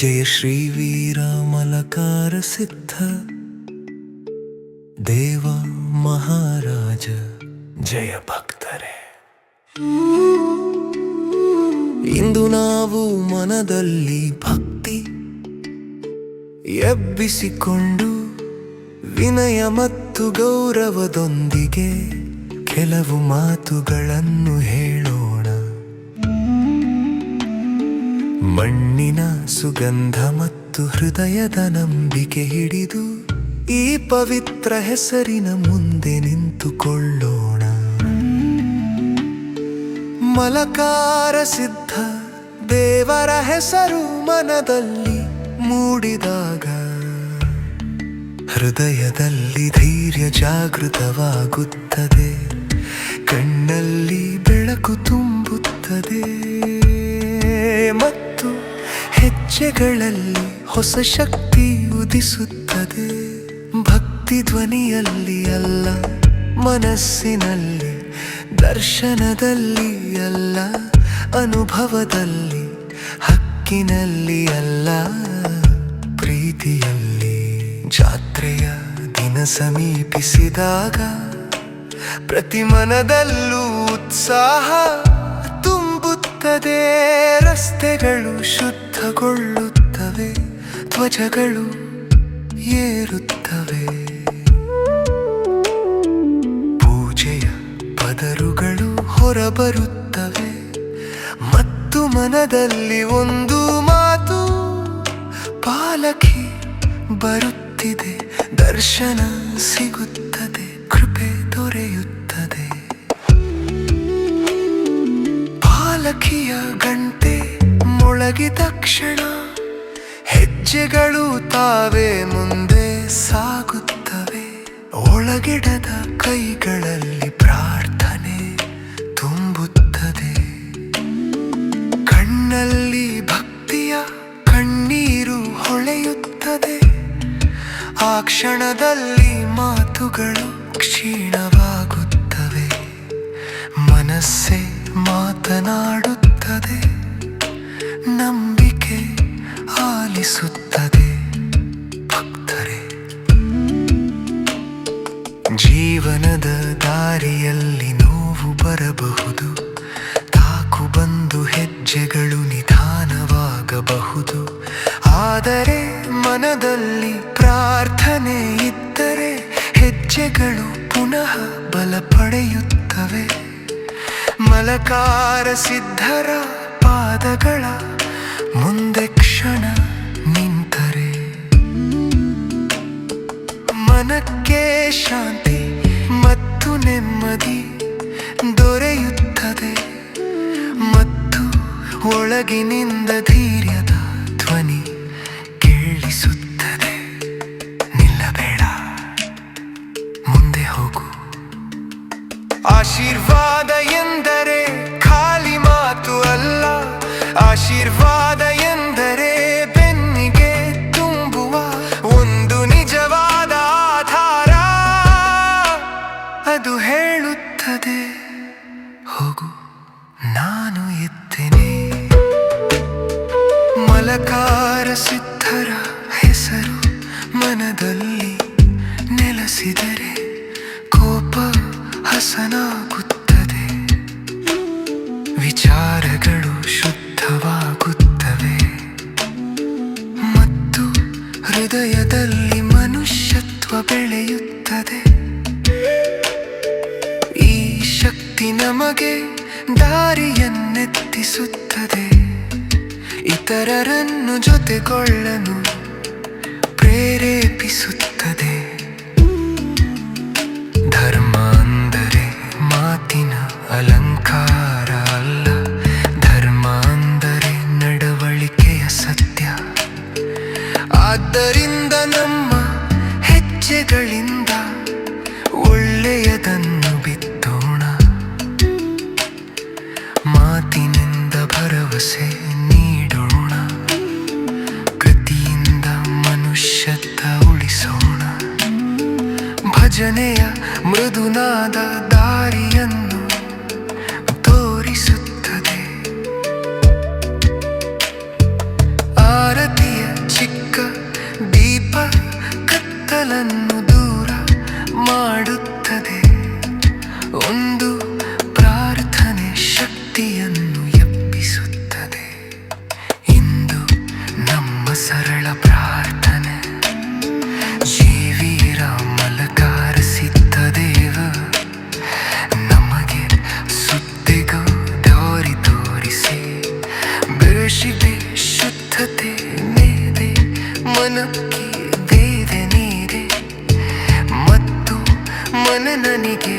ಜಯ ಶ್ರೀ ವೀರ ಮಲಕಾರ ಸಿದ್ಧ ದೇವ ಮಹಾರಾಜ ಜಯ ಭಕ್ತರೇ. ಇಂದು ನಾವು ಮನದಲ್ಲಿ ಭಕ್ತಿ ಎಬ್ಬಿಸಿಕೊಂಡು ವಿನಯ ಮತ್ತು ಗೌರವದೊಂದಿಗೆ ಕೆಲವು ಮಾತುಗಳನ್ನು ಹೇಳೋಣ. ಮಣ್ಣಿನ ಸುಗಂಧ ಮತ್ತು ಹೃದಯದ ನಂಬಿಕೆ ಹಿಡಿದು ಈ ಪವಿತ್ರ ಹೆಸರಿನ ಮುಂದೆ ನಿಂತುಕೊಳ್ಳೋಣ. ಮಲಕಾರ ಸಿದ್ಧ ದೇವರ ಹೆಸರು ಮನದಲ್ಲಿ ಮೂಡಿದಾಗ ಹೃದಯದಲ್ಲಿ ಧೈರ್ಯ ಜಾಗೃತವಾಗುತ್ತದೆ, ಕಣ್ಣಲ್ಲಿ ಬೆಳಕು ತುಂಬುತ್ತದೆ ಮತ್ತು ಹೆಜ್ಜೆಗಳಲ್ಲಿ ಹೊಸ ಶಕ್ತಿ ಉದಿಸುತ್ತದೆ. ಭಕ್ತಿ ಧ್ವನಿಯಲ್ಲಿ ಅಲ್ಲ, ಮನಸ್ಸಿನಲ್ಲಿ, ದರ್ಶನದಲ್ಲಿ ಅಲ್ಲ, ಅನುಭವದಲ್ಲಿ, ಹಕ್ಕಿನಲ್ಲಿ ಅಲ್ಲ, ಪ್ರೀತಿಯಲ್ಲಿ. ಜಾತ್ರೆಯ ದಿನ ಸಮೀಪಿಸಿದಾಗ ಪ್ರತಿ ಮನದಲ್ಲೂ ಉತ್ಸಾಹ ತುಂಬುತ್ತದೆ. ರಸ್ತೆಗಳು ಶುದ್ಧಗೊಳ್ಳುತ್ತವೆ, ಧ್ವಜಗಳು ಏರುತ್ತವೆ, ಪೂಜೆಯ ಪದರುಗಳು ಹೊರಬರುತ್ತವೆ ಮತ್ತು ಮನದಲ್ಲಿ ಒಂದು ಮಾತು, ಪಾಲಕಿ ಬರುತ್ತಿದೆ, ದರ್ಶನ ಸಿಗುತ್ತದೆ, ಕೃಪೆ ದೊರೆಯುತ್ತದೆ. ಪಾಲಕಿಯ ಗಂಟೆ ಮೊಳಗಿದ ಕ್ಷಣ ಹೆಜ್ಜೆಗಳು ತಾವೇ ಮುಂದೆ ಸಾಗುತ್ತವೆ. ಒಳಗಿಡದ ಕೈಗಳಲ್ಲಿ ಪ್ರಾರ್ಥನೆ ತುಂಬುತ್ತದೆ, ಕಣ್ಣಲ್ಲಿ ಭಕ್ತಿಯ ಕಣ್ಣೀರು ಹೊಳೆಯುತ್ತದೆ. ಆ ಕ್ಷಣದಲ್ಲಿ ಮಾತುಗಳು ಕ್ಷೀಣವಾಗುತ್ತವೆ, ಮನಸ್ಸೇ ಮಾತನಾಡುತ್ತದೆ, ನಂಬಿಕೆ ಆಲಿಸುತ್ತದೆ. ಭಕ್ತರೇ, ಜೀವನದ ದಾರಿಯಲ್ಲಿ ನೋವು ಬರಬಹುದು, ತಾಕು ಬಂದು ಹೆಜ್ಜೆಗಳು ನಿಧಾನವಾಗಬಹುದು. ಆದರೆ ಮನದಲ್ಲಿ ಪ್ರಾರ್ಥನೆ ಇದ್ದರೆ ಹೆಜ್ಜೆಗಳು ಪುನಃ ಬಲ ಪಡೆಯುತ್ತವೆ. ಮಲಕಾರ ಸಿದ್ಧರ ಪಾದಗಳ ಮುಂದೆ ಕ್ಷಣ ನಿಂತರೆ ಮನಕ್ಕೆ ಶಾಂತಿ ಮತ್ತು ನೆಮ್ಮದಿ ದೊರೆಯುತ್ತದೆ ಮತ್ತು ಒಳಗಿನಿಂದ ಧೈರ್ಯದ ಧ್ವನಿ ಕೇಳಿಸುತ್ತದೆ. ನಿಲ್ಲಬೇಡ, ಮುಂದೆ ಹೋಗು. ಆಶೀರ್ವಾದ ಎಂದರೆ ಖಾಲಿ ಮಾತು ಅಲ್ಲ, ಆಶೀರ್ವಾದ ಎಂದರೆ ಬೆನ್ನಿಗೆ ತುಂಬುವ ಒಂದು ನಿಜವಾದ ಆಧಾರ. ಅದು ಹೇಳುತ್ತದೆ, ಹೋಗು, ನಾನು ಇದ್ದೇನೆ. ಮಲಕಾರ ಸಿದ್ಧರ ಹೆಸರು ಮನದಲ್ಲಿ ನೆಲೆಸಿದರೆ ಕೋಪ ಹಸನಾಗುತ್ತದೆ, ವಿಚಾರಗಳು ಶುದ್ಧವಾಗುತ್ತವೆ ಮತ್ತು ಹೃದಯದಲ್ಲಿ ಮನುಷ್ಯತ್ವ ಬೆಳೆಯುತ್ತದೆ. ಈ ಶಕ್ತಿ ನಮಗೆ ದಾರಿಯನ್ನೆತ್ತಿಸುತ್ತದೆ, ಇತರರನ್ನು ಜೊತೆಗೊಳ್ಳಲು ಪ್ರೇರೇಪಿಸುತ್ತದೆ. ಧರ್ಮ ಅಂದರೆ ಮಾತಿನ ಅಲಂಕಾರ ಅಲ್ಲ, ಧರ್ಮ ಅಂದರೆ ನಡವಳಿಕೆಯ ಸತ್ಯ. ಆದ್ದರಿಂದ ನಮ್ಮ ಹೆಜ್ಜೆಗಳಿಂದ ಒಳ್ಳೆಯದನ್ನು ಬಿತ್ತೋಣ, ಮಾತಿನಿಂದ ಭರವಸೆ ನೀಡೋಣ, ಕೃತಿಯಿಂದ ಮನುಷ್ಯತ್ವ ಉಳಿಸೋಣ. ಭಜನೆಯ ಮೃದುನಾದ ದಾರಿಯನ್ನು ತೋರಿಸುತ್ತದೆ, ಆರತಿಯ ಕತ್ತಲನ್ನು ದೂರ ಮಾಡುತ್ತದೆ. ಒಂದು ಪ್ರಾರ್ಥನೆ ಶಕ್ತಿಯನ್ನು ಎಬ್ಬಿಸುತ್ತದೆ. ಇಂದು ನಮ್ಮ ಸರಳ ಪ್ರಾರ್ಥನೆ, ಜೀವೀರ ಮಲಕಾರ ಸಿದ್ಧ ದೇವ ನಮಗೆ ಸುದ್ದಿಗೂ ದಾರಿ ತೋರಿಸಿ, ಬೆಳೆಸಿದೆ ಶುದ್ಧತೆ ನೇದೆ ಮನಕ್ಕೆ ವೇದ ನೀಡೆ ಮತ್ತು ಮನ ನನಗೆ